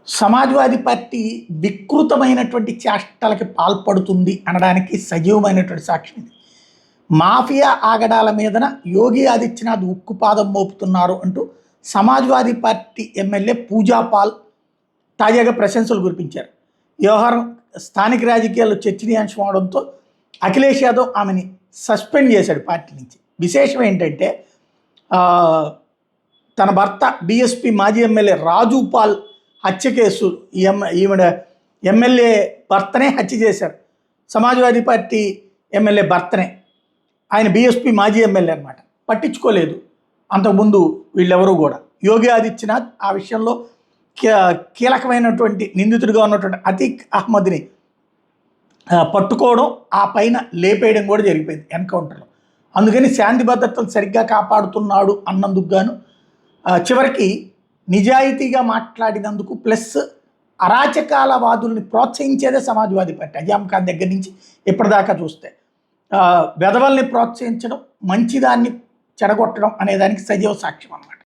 Samajwadi party వికృతమైనటువంటి చేష్టలకి పాల్పడుతుంది అనడానికి సజీవమైనటువంటి సాక్ష్యం ఇది. మాఫియా ఆగడాల మీదన యోగి ఆదిత్యనాథ్ ఉక్కుపాదం మోపుతున్నారు అంటూ సమాజ్వాదీ పార్టీ ఎమ్మెల్యే పూజాపాల్ తాజాగా ప్రశంసలు కురిపించారు. వ్యవహారం స్థానిక రాజకీయాల్లో చర్చనీయాంశం అవడంతో అఖిలేష్ యాదవ్ ఆమెని సస్పెండ్ చేశాడు పార్టీ నుంచి. విశేషం ఏంటంటే తన భర్త బీఎస్పీ మాజీ ఎమ్మెల్యే రాజు పాల్ హత్య కేసు ఈవిడ ఎమ్మెల్యే భర్తనే హత్య చేశారు. సమాజ్వాదీ పార్టీ ఎమ్మెల్యే భర్తనే, ఆయన బీఎస్పీ మాజీ ఎమ్మెల్యే అనమాట. పట్టించుకోలేదు అంతకుముందు వీళ్ళెవరూ కూడా. యోగి ఆదిత్యనాథ్ ఆ విషయంలో కీలకమైనటువంటి నిందితుడిగా ఉన్నటువంటి అతీక్ అహ్మద్ని పట్టుకోవడం, ఆ పైన లేపేయడం కూడా జరిగిపోయింది ఎన్కౌంటర్లో. అందుకని శాంతి భద్రతలు సరిగ్గా కాపాడుతున్నాడు అన్నందుకు గాను చివరికి నిజాయితీగా మాట్లాడినందుకు ప్లస్ అరాచకాల వాదుల్ని ప్రోత్సహించేదే సమాజ్వాదీ పార్టీ. అజాం ఖాన్ దగ్గర నుంచి ఇప్పటిదాకా చూస్తే వెధవల్ని ప్రోత్సహించడం, మంచిదాన్ని చెడగొట్టడం అనేదానికి సజీవ సాక్ష్యం అన్నమాట.